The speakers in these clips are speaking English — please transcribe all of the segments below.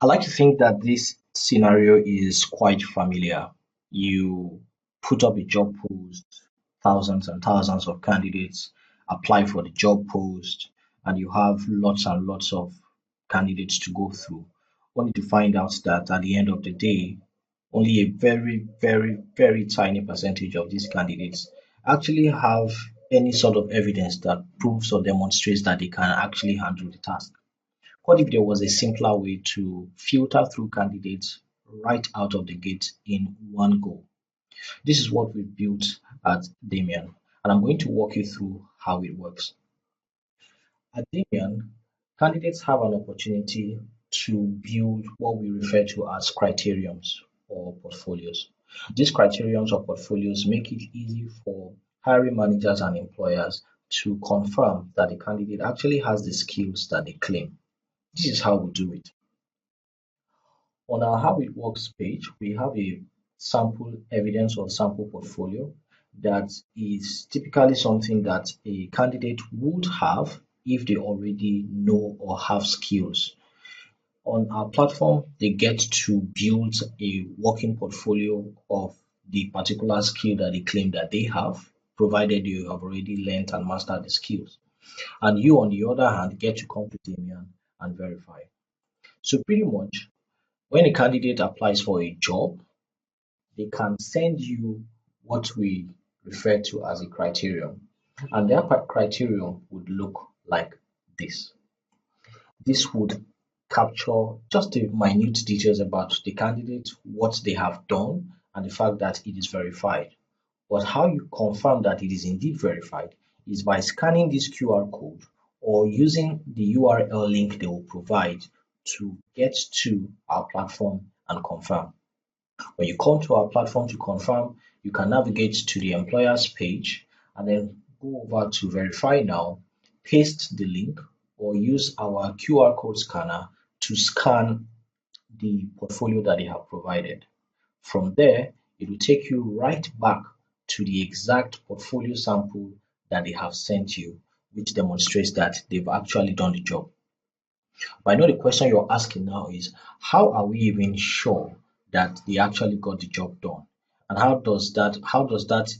I like to think that this scenario is quite familiar. You put up a job post, thousands and thousands of candidates apply for the job post, and you have lots and lots of candidates to go through, only to find out that at the end of the day, only a very, very, very tiny percentage of these candidates actually have any sort of evidence that proves or demonstrates that they can actually handle the task. What if there was a simpler way to filter through candidates right out of the gate in one go? This is what we built at Damian, and I'm going to walk you through how it works. At Damian, candidates have an opportunity to build what we refer to as criteriums or portfolios. These criteriums or portfolios make it easy for hiring managers and employers to confirm that the candidate actually has the skills that they claim. This is how we do it. On our How It Works page, we have a sample evidence or sample portfolio that is typically something that a candidate would have if they already know or have skills. On our platform, they get to build a working portfolio of the particular skill that they claim that they have, provided you have already learned and mastered the skills. And you, on the other hand, get to come to Damian and verify. So pretty much, when a candidate applies for a job, they can send you what we refer to as a criterion. And their criterion would look like this. This would capture just the minute details about the candidate, what they have done, and the fact that it is verified. But how you confirm that it is indeed verified is by scanning this QR code or using the URL link they will provide to get to our platform and confirm. When you come to our platform to confirm, you can navigate to the employer's page and then go over to verify now, paste the link, or use our QR code scanner to scan the portfolio that they have provided. From there, it will take you right back to the exact portfolio sample that they have sent you, which demonstrates that they've actually done the job. But I know the question you're asking now is, how are we even sure that they actually got the job done? And how does that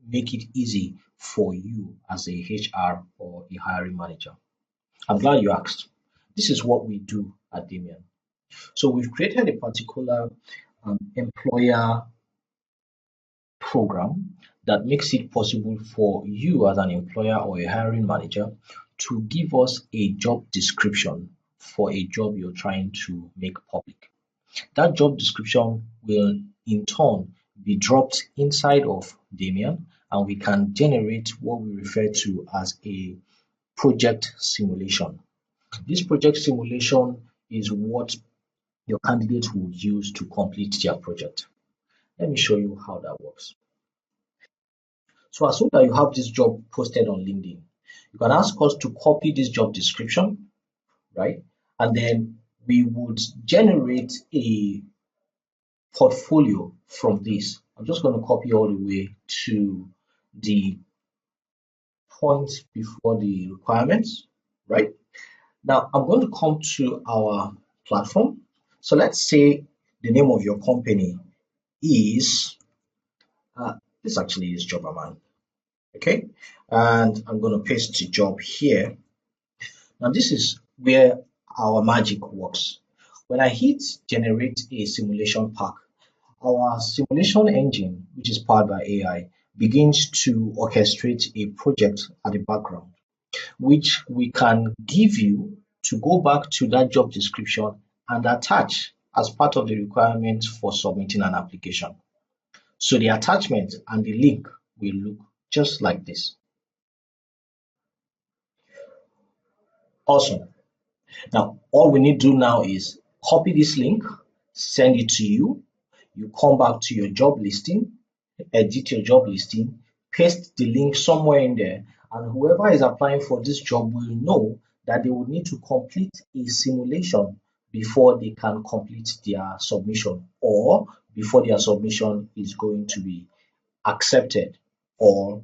make it easy for you as a HR or a hiring manager? I'm glad you asked. This is what we do at Damian. So we've created a particular employer program that makes it possible for you as an employer or a hiring manager to give us a job description for a job you're trying to make public. That job description will in turn be dropped inside of Damian, and we can generate what we refer to as a project simulation. This project simulation is what your candidate would use to complete their project. Let me show you how that works. So as soon as you have this job posted on LinkedIn, you can ask us to copy this job description, right? And then we would generate a portfolio from this. I'm just going to copy all the way to the point before the requirements, right? Now I'm going to come to our platform. So let's say the name of your company is, this actually is Jobaman, okay? And I'm going to paste the job here. Now this is where our magic works. When I hit generate a simulation pack, our simulation engine, which is powered by AI, begins to orchestrate a project at the background, which we can give you to go back to that job description and attach as part of the requirement for submitting an application. So the attachment and the link will look just like this. Awesome. Now, all we need to do now is copy this link, send it to you. You come back to your job listing, edit your job listing, paste the link somewhere in there, and whoever is applying for this job will know that they will need to complete a simulation before they can complete their submission, or before their submission is going to be accepted or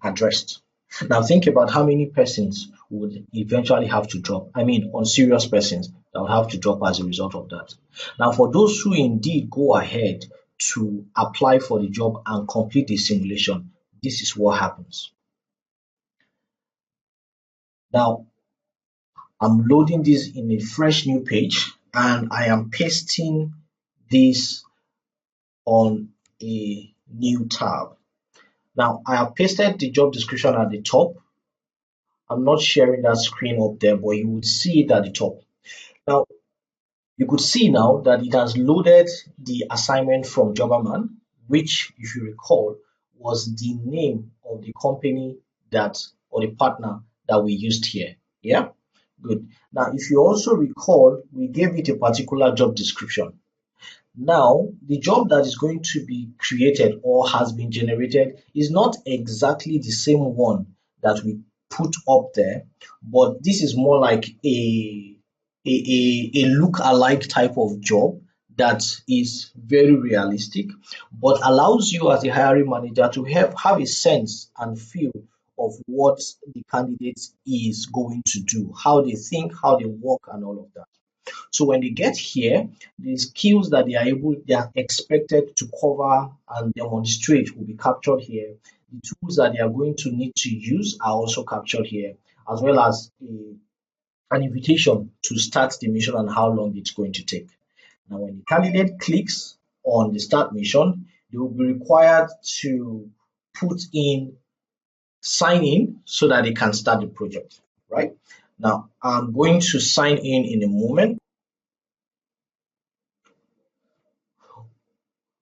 addressed. Now think about how many persons would eventually have to drop. I mean, unserious persons that that would have to drop as a result of that. Now, for those who indeed go ahead to apply for the job and complete the simulation, this is what happens. Now, I'm loading this in a fresh new page and I am pasting this on a new tab. Now, I have pasted the job description at the top. I'm not sharing that screen up there, but you would see it at the top. Now, you could see now that it has loaded the assignment from Jobberman, which, if you recall, was the name of the company that, or the partner that we used here. Yeah, good. Now, if you also recall, we gave it a particular job description. Now, the job that is going to be created or has been generated is not exactly the same one that we put up there, but this is more like a look-alike type of job that is very realistic, but allows you as a hiring manager to have a sense and feel of what the candidate is going to do, how they think, how they work, and all of that. So when they get here, the skills that they are expected to cover and demonstrate will be captured here. The tools that they are going to need to use are also captured here, as well as an invitation to start the mission and how long it's going to take. Now, when the candidate clicks on the start mission, they will be required to put in sign in so that they can start the project, right? Now, I'm going to sign in a moment.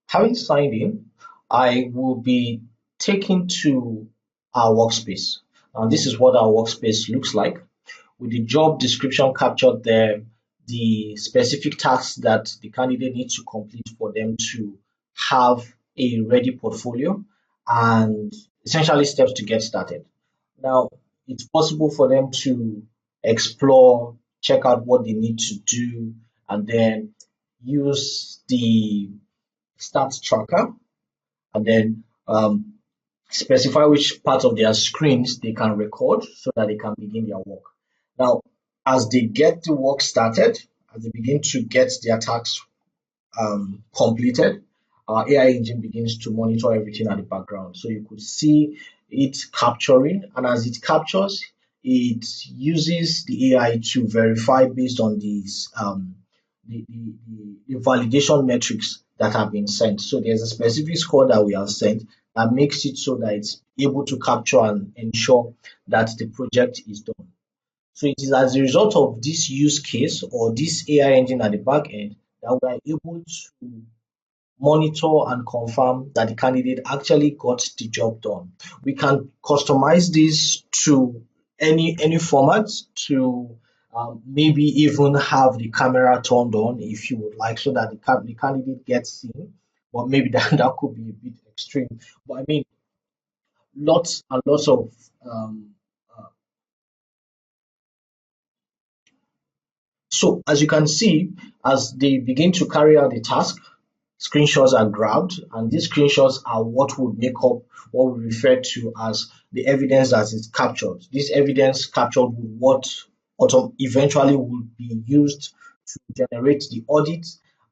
Having signed in, I will be taken to our workspace. And this is what our workspace looks like, with the job description captured there, the specific tasks that the candidate needs to complete for them to have a ready portfolio, and essentially steps to get started. Now, it's possible for them to explore, check out what they need to do, and then use the start tracker, and then specify which part of their screens they can record so that they can begin their work. Now, as they get the work started, as they begin to get their tasks completed, our AI engine begins to monitor everything at the background. So you could see it capturing, and as it captures, it uses the AI to verify based on these the validation metrics that have been sent. So there's a specific score that we have sent that makes it so that it's able to capture and ensure that the project is done. So it is as a result of this use case or this AI engine at the back end that we are able to monitor and confirm that the candidate actually got the job done. We can customize this to any format, to maybe even have the camera turned on if you would like, so that the candidate gets seen. But maybe that could be a bit extreme. But I mean, lots and lots of so as you can see, as they begin to carry out the task, screenshots are grabbed, and these screenshots are what would make up what we refer to as the evidence that is captured. This evidence captured what eventually will be used to generate the audit,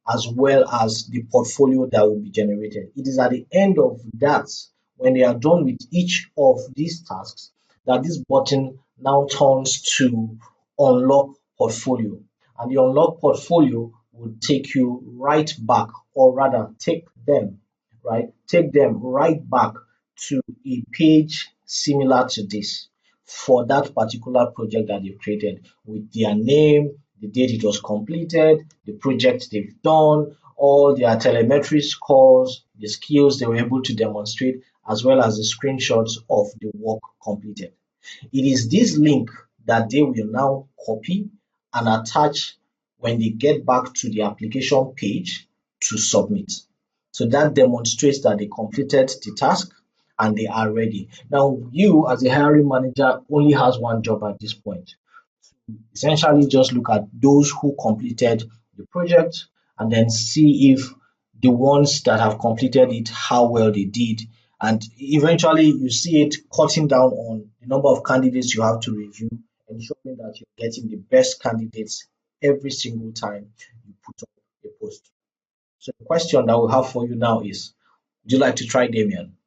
as well as the portfolio that will be generated. It is at the end of that, when they are done with each of these tasks, that this button now turns to unlock portfolio, and the unlock portfolio will take you right back, or rather take them right back to a page similar to this for that particular project that they've created, with their name, the date it was completed, the project they've done, all their telemetry scores, the skills they were able to demonstrate, as well as the screenshots of the work completed. It is this link that they will now copy and attach when they get back to the application page to submit. So that demonstrates that they completed the task and they are ready. Now, you as a hiring manager only has one job at this point. Essentially, just look at those who completed the project and then see if the ones that have completed it, how well they did. And eventually, you see it cutting down on the number of candidates you have to review, ensuring that you're getting the best candidates every single time you put up a post. So the question that we have for you now is, would you like to try, Damien?